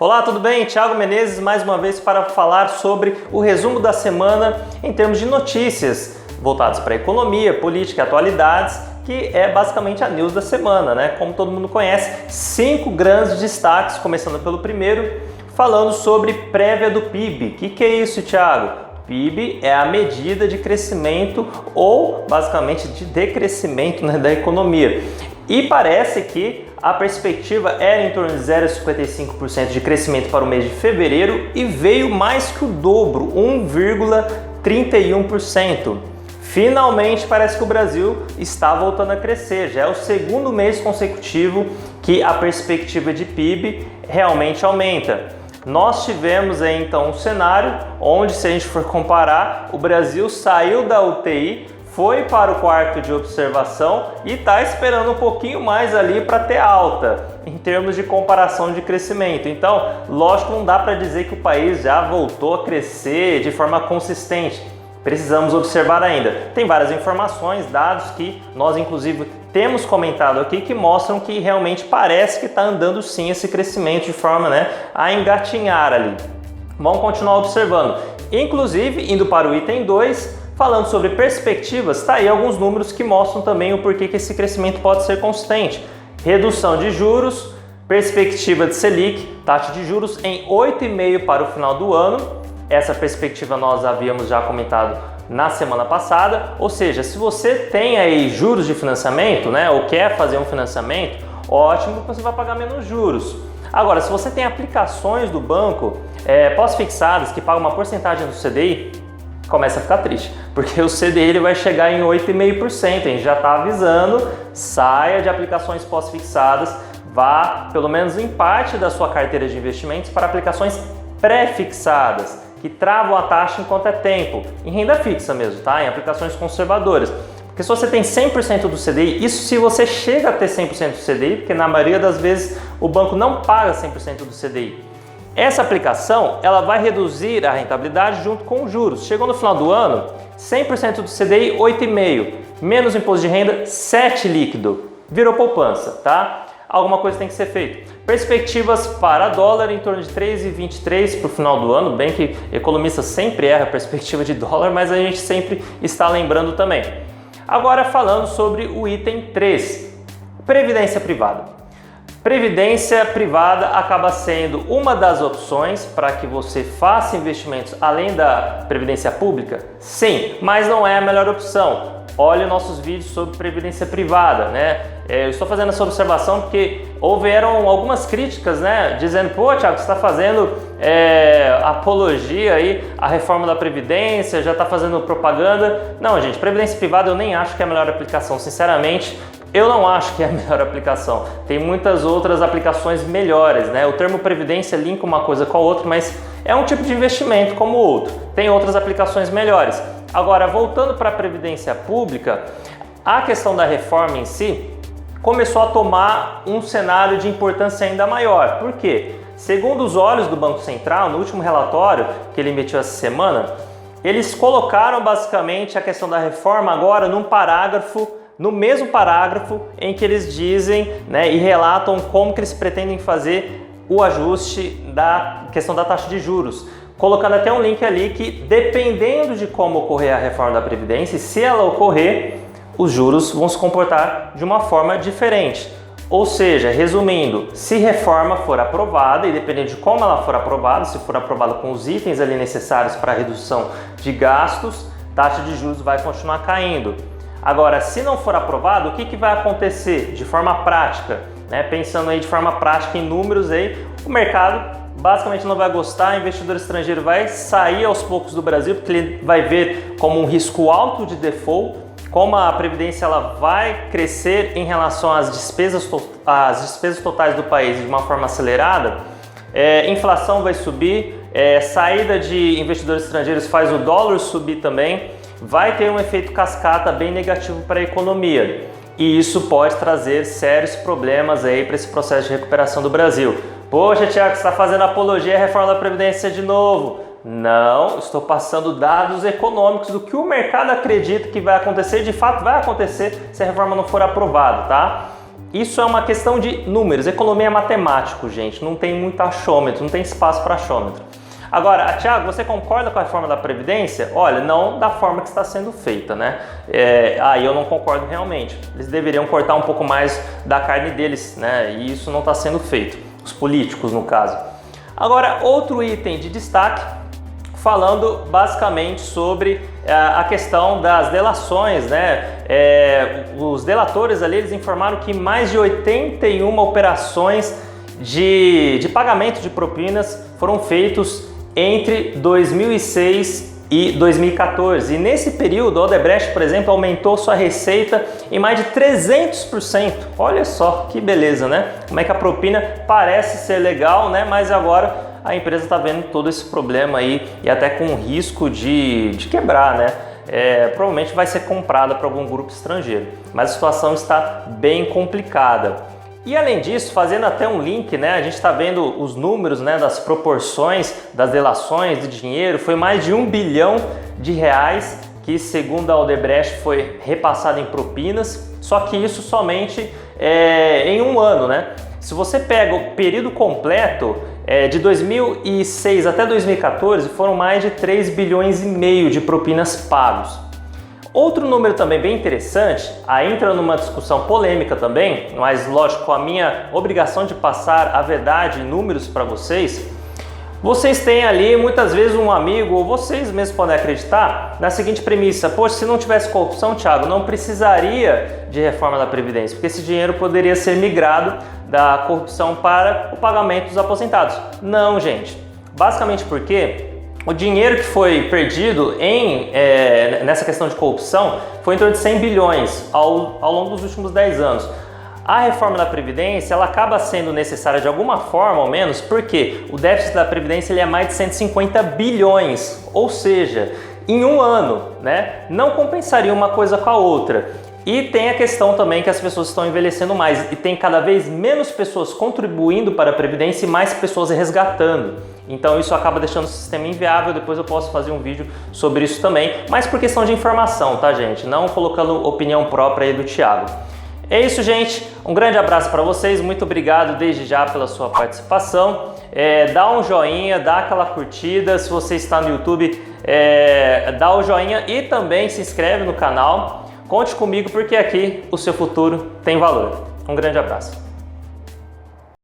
Olá, tudo bem? Thiago Menezes mais uma vez para falar sobre o resumo da semana em termos de notícias voltadas para economia, política e atualidades, que é basicamente a news da semana, né? Como todo mundo conhece, 5 grandes destaques, começando pelo primeiro, falando sobre prévia do PIB. O que é isso, Thiago? PIB é a medida de crescimento ou basicamente de decrescimento, né, da economia. E parece que a perspectiva era em torno de 0,55% de crescimento para o mês de fevereiro e veio mais que o dobro, 1,31%. Finalmente parece que o Brasil está voltando a crescer, já é o segundo mês consecutivo que a perspectiva de PIB realmente aumenta. Nós tivemos aí então um cenário onde, se a gente for comparar, o Brasil saiu da UTI, foi para o quarto de observação e está esperando um pouquinho mais ali para ter alta em termos de comparação de crescimento. Então, lógico, não dá para dizer que o país já voltou a crescer de forma consistente. Precisamos observar ainda. Tem várias informações, dados que nós inclusive temos comentado aqui que mostram que realmente parece que está andando sim esse crescimento de forma, né, a engatinhar ali. Vamos continuar observando. Inclusive, indo para o item 2, falando sobre perspectivas, está aí alguns números que mostram também o porquê que esse crescimento pode ser consistente. Redução de juros, perspectiva de Selic, taxa de juros em 8,5% para o final do ano. Essa perspectiva nós havíamos já comentado na semana passada, ou seja, se você tem aí juros de financiamento, né, ou quer fazer um financiamento, ótimo, você vai pagar menos juros. Agora, se você tem aplicações do banco pós-fixadas que pagam uma porcentagem do CDI, começa a ficar triste, porque o CDI ele vai chegar em 8,5%, a gente já está avisando, saia de aplicações pós-fixadas, vá pelo menos em parte da sua carteira de investimentos para aplicações pré-fixadas, que travam a taxa enquanto é tempo, em renda fixa mesmo, tá? Em aplicações conservadoras. Porque se você tem 100% do CDI, isso se você chega a ter 100% do CDI, porque na maioria das vezes o banco não paga 100% do CDI. Essa aplicação, ela vai reduzir a rentabilidade junto com os juros. Chegou no final do ano, 100% do CDI, 8,5%, menos imposto de renda, 7% líquido. Virou poupança, tá? Alguma coisa tem que ser feita. Perspectivas para dólar em torno de 3,23 para o final do ano, bem que economista sempre erra a perspectiva de dólar, mas a gente sempre está lembrando também. Agora falando sobre o item 3, previdência privada. Previdência privada acaba sendo uma das opções para que você faça investimentos além da previdência pública? Sim, mas não é a melhor opção. Olhe nossos vídeos sobre previdência privada, né? Eu estou fazendo essa observação porque houveram algumas críticas, né? Dizendo, pô, Thiago, você está fazendo apologia aí à reforma da Previdência, já está fazendo propaganda. Não, gente, previdência privada eu nem acho que é a melhor aplicação, sinceramente. Eu não acho que é a melhor aplicação. Tem muitas outras aplicações melhores, né? O termo previdência linka uma coisa com a outra, mas é um tipo de investimento como o outro. Tem outras aplicações melhores. Agora, voltando para a previdência pública, a questão da reforma em si começou a tomar um cenário de importância ainda maior. Por quê? Segundo os olhos do Banco Central, no último relatório que ele emitiu essa semana, eles colocaram basicamente a questão da reforma agora num parágrafo, no mesmo parágrafo em que eles dizem, né, e relatam como que eles pretendem fazer o ajuste da questão da taxa de juros, colocando até um link ali que, dependendo de como ocorrer a reforma da Previdência, se ela ocorrer, os juros vão se comportar de uma forma diferente. Ou seja, resumindo, se reforma for aprovada, e dependendo de como ela for aprovada, se for aprovada com os itens ali necessários para a redução de gastos, taxa de juros vai continuar caindo. Agora, se não for aprovado, o que vai acontecer de forma prática? Né? Pensando aí de forma prática em números, aí, o mercado basicamente não vai gostar, o investidor estrangeiro vai sair aos poucos do Brasil, porque ele vai ver como um risco alto de default, como a Previdência ela vai crescer em relação às despesas totais do país de uma forma acelerada, inflação vai subir, saída de investidores estrangeiros faz o dólar subir também, vai ter um efeito cascata bem negativo para a economia. E isso pode trazer sérios problemas aí para esse processo de recuperação do Brasil. Poxa, Thiago, você está fazendo apologia à reforma da Previdência de novo. Não, estou passando dados econômicos do que o mercado acredita que vai acontecer, de fato vai acontecer se a reforma não for aprovada, tá? Isso é uma questão de números, economia é matemático, gente, não tem muito achômetro, não tem espaço para achômetro. Agora, Thiago, você concorda com a reforma da Previdência? Olha, não da forma que está sendo feita, né? Aí eu não concordo realmente. Eles deveriam cortar um pouco mais da carne deles, né? E isso não está sendo feito, os políticos no caso. Agora, outro item de destaque, falando basicamente sobre a questão das delações, né? Os delatores ali, eles informaram que mais de 81 operações de pagamento de propinas foram feitos entre 2006 e 2014. E nesse período, a Odebrecht, por exemplo, aumentou sua receita em mais de 300%. Olha só que beleza, né? Como é que a propina parece ser legal, né? Mas agora a empresa está vendo todo esse problema aí e até com risco de quebrar, né? Provavelmente vai ser comprada por algum grupo estrangeiro. Mas a situação está bem complicada. E além disso, fazendo até um link, né, a gente está vendo os números, né, das proporções das delações de dinheiro, foi mais de R$1 bilhão que, segundo a Odebrecht, foi repassado em propinas, só que isso somente em um ano, né? Se você pega o período completo, de 2006 até 2014, foram mais de 3,5 bilhões de propinas pagos. Outro número também bem interessante, aí entra numa discussão polêmica também, mas lógico, a minha obrigação de passar a verdade em números para vocês. Vocês têm ali muitas vezes um amigo, ou vocês mesmos podem acreditar, na seguinte premissa: poxa, se não tivesse corrupção, Thiago, não precisaria de reforma da Previdência, porque esse dinheiro poderia ser migrado da corrupção para o pagamento dos aposentados. Não, gente. Basicamente porque o dinheiro que foi perdido nessa questão de corrupção foi em torno de 100 bilhões ao longo dos últimos 10 anos. A reforma da Previdência, ela acaba sendo necessária de alguma forma, ao menos, porque o déficit da Previdência ele é mais de 150 bilhões, ou seja, em um ano, né, não compensaria uma coisa com a outra. E tem a questão também que as pessoas estão envelhecendo mais e tem cada vez menos pessoas contribuindo para a Previdência e mais pessoas resgatando. Então isso acaba deixando o sistema inviável. Depois eu posso fazer um vídeo sobre isso também, mas por questão de informação, tá, gente? Não colocando opinião própria aí do Thiago. É isso, gente. Um grande abraço para vocês. Muito obrigado desde já pela sua participação. Dá um joinha, dá aquela curtida. Se você está no YouTube, dá o joinha e também se inscreve no canal. Conte comigo porque aqui o seu futuro tem valor. Um grande abraço.